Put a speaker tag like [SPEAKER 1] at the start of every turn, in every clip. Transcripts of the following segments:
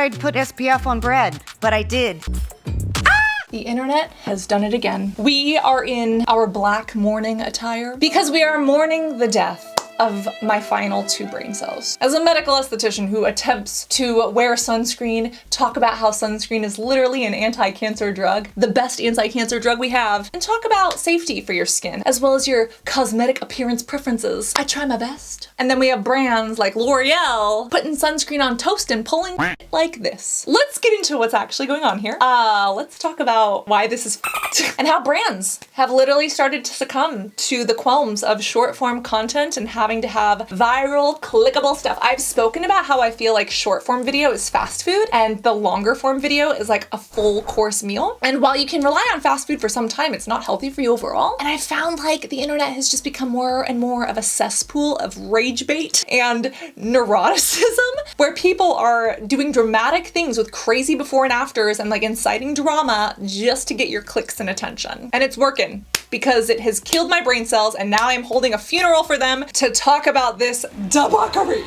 [SPEAKER 1] I'd put SPF on bread, but I did.
[SPEAKER 2] The internet has done it again. We are in our black mourning attire because we are mourning the death of my final 2 brain cells. As a medical esthetician who attempts to wear sunscreen, talk about how sunscreen is literally an anti-cancer drug, the best anti-cancer drug we have, and talk about safety for your skin, as well as your cosmetic appearance preferences, I try my best. And then we have brands like L'Oreal putting sunscreen on toast and pulling like this. Let's get into what's actually going on here. Let's talk about why this is and how brands have literally started to succumb to the qualms of short form content and having to have viral, clickable stuff. I've spoken about how I feel like short form video is fast food and the longer form video is like a full course meal. And while you can rely on fast food for some time, it's not healthy for you overall. And I found like the internet has just become more and more of a cesspool of rage bait and neuroticism, where people are doing dramatic things with crazy before and afters and like inciting drama just to get your clicks and attention. And it's working, because it has killed my brain cells and now I'm holding a funeral for them to talk about this debauchery.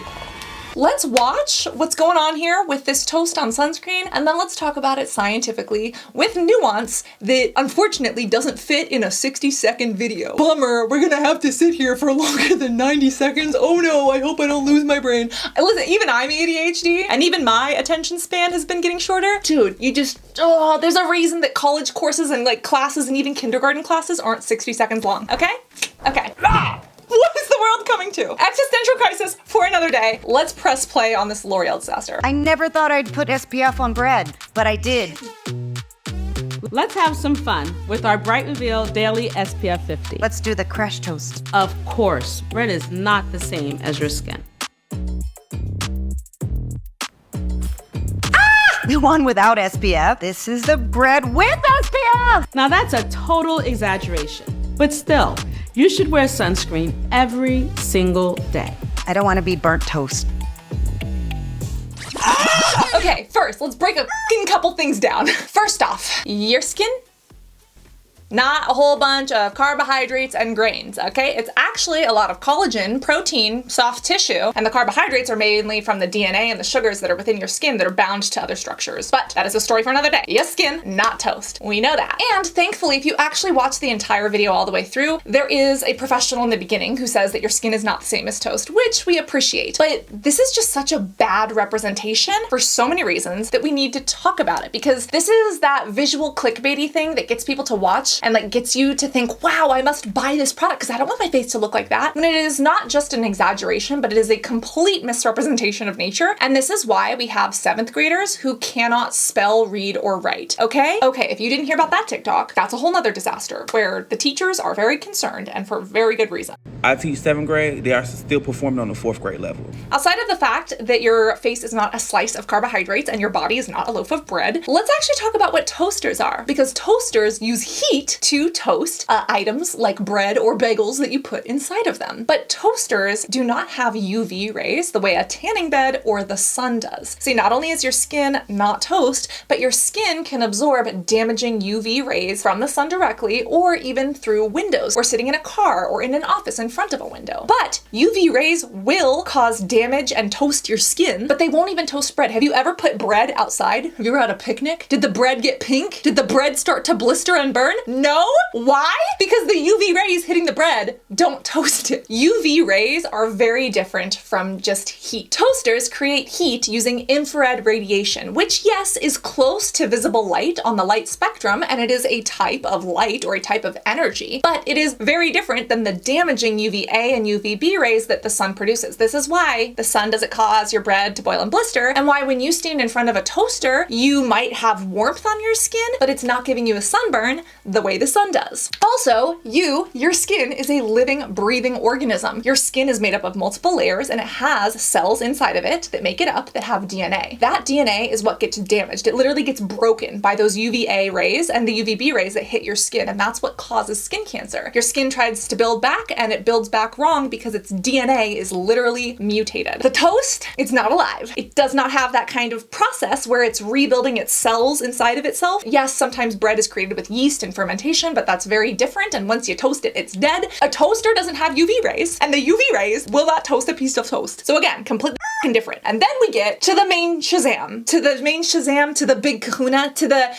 [SPEAKER 2] Let's watch what's going on here with this toast on sunscreen, and then let's talk about it scientifically with nuance that unfortunately doesn't fit in a 60-second video. Bummer, we're gonna have to sit here for longer than 90 seconds. Oh no, I hope I don't lose my brain. Listen, even I'm ADHD, and even my attention span has been getting shorter. Dude, you just, there's a reason that college courses and like classes and even kindergarten classes aren't 60 seconds long, okay? Okay. What is the world coming to? Existential crisis for another day. Let's press play on this L'Oreal disaster.
[SPEAKER 1] I never thought I'd put SPF on bread, but I did.
[SPEAKER 3] Let's have some fun with our Bright Reveal Daily SPF 50.
[SPEAKER 1] Let's do the crash toast.
[SPEAKER 3] Of course, bread is not the same as your skin.
[SPEAKER 1] The one without SPF. This is the bread with SPF.
[SPEAKER 3] Now that's a total exaggeration, but still, you should wear sunscreen every single day.
[SPEAKER 1] I don't want to be burnt toast.
[SPEAKER 2] Okay, first, let's break a f***ing couple things down. First off, your skin, not a whole bunch of carbohydrates and grains, okay? It's actually a lot of collagen, protein, soft tissue, and the carbohydrates are mainly from the DNA and the sugars that are within your skin that are bound to other structures. But that is a story for another day. Yes, skin, not toast. We know that. And thankfully, if you actually watch the entire video all the way through, there is a professional in the beginning who says that your skin is not the same as toast, which we appreciate. But this is just such a bad representation for so many reasons that we need to talk about it, because this is that visual clickbaity thing that gets people to watch and like gets you to think, wow, I must buy this product because I don't want my face to look like that. When it is not just an exaggeration, but it is a complete misrepresentation of nature. And this is why we have 7th graders who cannot spell, read, or write, okay? Okay, if you didn't hear about that TikTok, that's a whole nother disaster where the teachers are very concerned and for very good reason.
[SPEAKER 4] I teach 7th grade, they are still performing on the 4th grade level.
[SPEAKER 2] Outside of the fact that your face is not a slice of carbohydrates and your body is not a loaf of bread, let's actually talk about what toasters are, because toasters use heat to toast items like bread or bagels that you put inside of them. But toasters do not have UV rays the way a tanning bed or the sun does. See, not only is your skin not toast, but your skin can absorb damaging UV rays from the sun directly or even through windows or sitting in a car or in an office in front of a window. But UV rays will cause damage and toast your skin, but they won't even toast bread. Have you ever put bread outside? Have you ever had a picnic? Did the bread get pink? Did the bread start to blister and burn? No? Why? Because the UV rays hitting the bread don't toast it. UV rays are very different from just heat. Toasters create heat using infrared radiation, which yes, is close to visible light on the light spectrum, and it is a type of light or a type of energy, but it is very different than the damaging UVA and UVB rays that the sun produces. This is why the sun doesn't cause your bread to boil and blister, and why when you stand in front of a toaster, you might have warmth on your skin, but it's not giving you a sunburn the way the sun does. Also, your skin is a living, breathing organism. Your skin is made up of multiple layers and it has cells inside of it that make it up that have DNA. That DNA is what gets damaged. It literally gets broken by those UVA rays and the UVB rays that hit your skin, and that's what causes skin cancer. Your skin tries to build back and it builds back wrong because its DNA is literally mutated. The toast, it's not alive. It does not have that kind of process where it's rebuilding its cells inside of itself. Yes, sometimes bread is created with yeast and fermentation, but that's very different, and once you toast it, it's dead. A toaster doesn't have UV rays, and the UV rays will not toast a piece of toast. So again, completely different. And then we get to the main Shazam, to the big kahuna, to the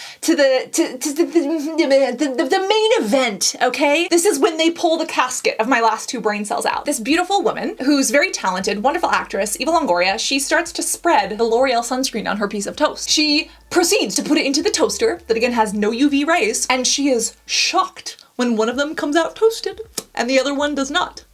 [SPEAKER 2] main event, okay? This is when they pull the casket of my last 2 brain cells out. This beautiful woman, who's very talented, wonderful actress, Eva Longoria, she starts to spread the L'Oreal sunscreen on her piece of toast. She proceeds to put it into the toaster that again has no UV rays, and she is shocked when one of them comes out toasted and the other one does not.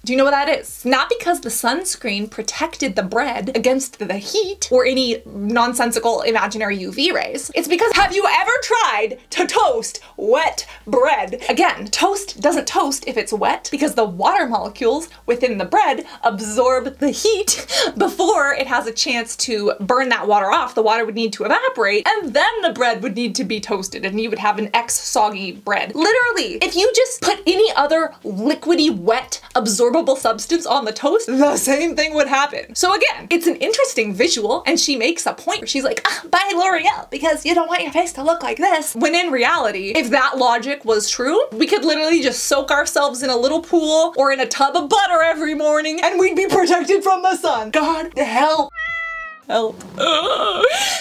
[SPEAKER 2] Do you know what that is? Not because the sunscreen protected the bread against the heat or any nonsensical imaginary UV rays. It's because, have you ever tried to toast wet bread? Again, toast doesn't toast if it's wet because the water molecules within the bread absorb the heat before it has a chance to burn that water off. The water would need to evaporate and then the bread would need to be toasted and you would have an soggy bread. Literally, if you just put any other liquidy, wet, absorbable substance on the toast, the same thing would happen. So again, it's an interesting visual, and she makes a point where she's like, buy L'Oreal because you don't want your face to look like this. When in reality, if that logic was true, we could literally just soak ourselves in a little pool or in a tub of butter every morning and we'd be protected from the sun. God help. Help.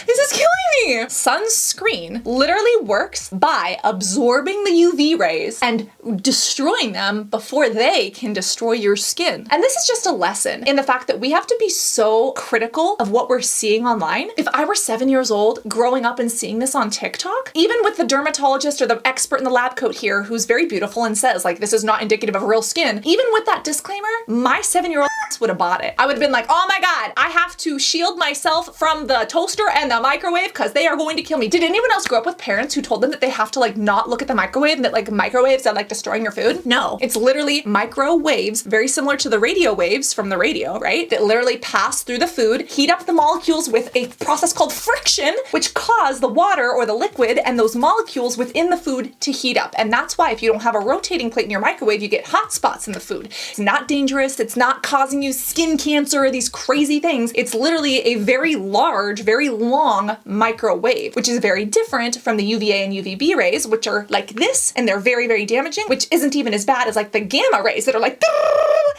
[SPEAKER 2] This is killing me. Sunscreen literally works by absorbing the UV rays and destroying them before they can destroy your skin. And this is just a lesson in the fact that we have to be so critical of what we're seeing online. If I were 7 years old growing up and seeing this on TikTok, even with the dermatologist or the expert in the lab coat here who's very beautiful and says like, this is not indicative of real skin, even with that disclaimer, my 7-year-old would have bought it. I would have been like, oh my God, I have to shield myself from the toaster and the microwave because they are going to kill me. Did anyone else grow up with parents who told them that they have to like not look at the microwave and that like microwaves are like destroying your food? No, it's literally microwaves, very similar to the radio waves from the radio, right? That literally pass through the food, heat up the molecules with a process called friction, which cause the water or the liquid and those molecules within the food to heat up. And that's why if you don't have a rotating plate in your microwave, you get hot spots in the food. It's not dangerous. It's not causing you skin cancer or these crazy things. It's literally a very large, very long microwave, which is very different from the UVA and UVB rays, which are like this, and they're very, very damaging, which isn't even as bad as like the gamma rays that are like,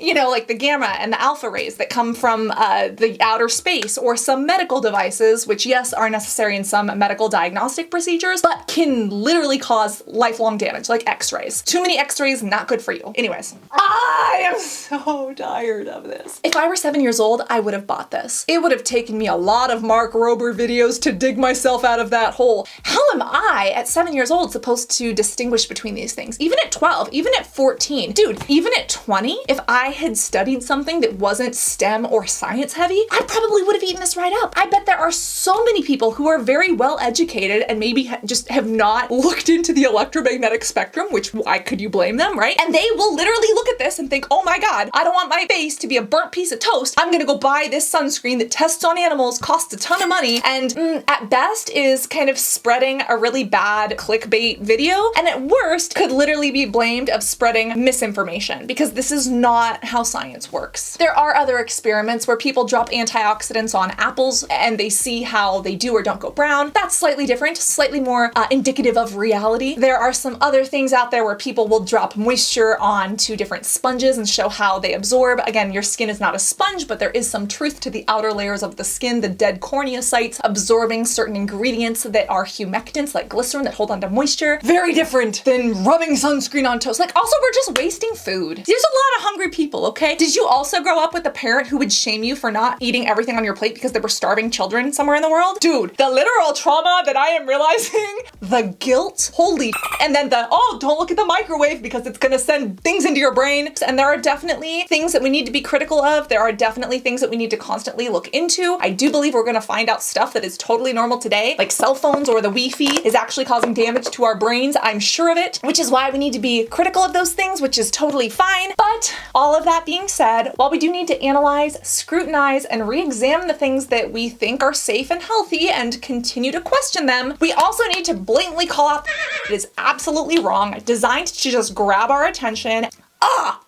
[SPEAKER 2] you know, like the gamma and the alpha rays that come from the outer space, or some medical devices, which yes, are necessary in some medical diagnostic procedures, but can literally cause lifelong damage, like x-rays. Too many x-rays, not good for you. Anyways, I am so tired of this. If I were 7 years old, I would have bought this. It would have taken me a lot of Mark Rober videos to dig myself out of that hole. How am I at 7 years old supposed to distinguish between these things? Even at 12, even at 14, dude, even at 20, if I had studied something that wasn't STEM or science heavy, I probably would have eaten this right up. I bet there are so many people who are very well educated and maybe just have not looked into the electromagnetic spectrum, which why could you blame them, right? And they will literally look at this and think, oh my God, I don't want my face to be a burnt piece of toast. I'm gonna go buy this sunscreen that tests on animals, costs a ton of money, and at best is kind of spreading a really bad clickbait video, and at worst could literally be blamed of spreading misinformation, because this is not how science works. There are other experiments where people drop antioxidants on apples and they see how they do or don't go brown. That's slightly different, slightly more indicative of reality. There are some other things out there where people will drop moisture onto different sponges and show how they absorb. Again, your skin is not a sponge, but there is some truth to the outer layers of the skin, the dead cornea sites, absorbing certain ingredients that are humectants like glycerin that hold onto moisture. Very different than rubbing sunscreen on toast. Like, also, we're just wasting food. There's a lot of hungry people, okay? Did you also grow up with a parent who would shame you for not eating everything on your plate because there were starving children somewhere in the world? Dude, the literal trauma that I am realizing, the guilt, holy, and then the, oh, don't look at the microwave because it's gonna send things into your brain. And there are definitely things that we need to be critical of. There are definitely things that we need to constantly look into. I do believe we're gonna find out stuff that is totally normal today, like cell phones or the Wi-Fi is actually causing damage to our brains. I'm sure of it, which is why we need to be critical of those things, which is totally fine. But all of that being said, while we do need to analyze, scrutinize, and re-examine the things that we think are safe and healthy and continue to question them, we also need to blatantly call out that it is absolutely wrong, designed to just grab our attention. What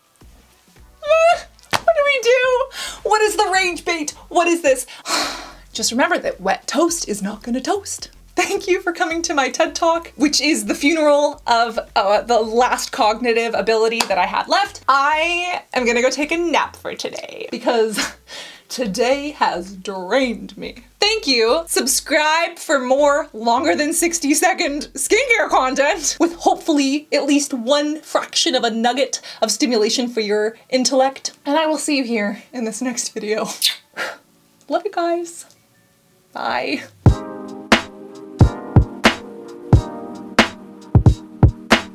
[SPEAKER 2] do we do? What is the range bait? What is this? Just remember that wet toast is not gonna toast. Thank you for coming to my TED Talk, which is the funeral of the last cognitive ability that I had left. I am gonna go take a nap for today because Today has drained me. Thank you. Subscribe for more longer than 60-second skincare content with hopefully at least one fraction of a nugget of stimulation for your intellect. And I will see you here in this next video. Love you guys. Bye.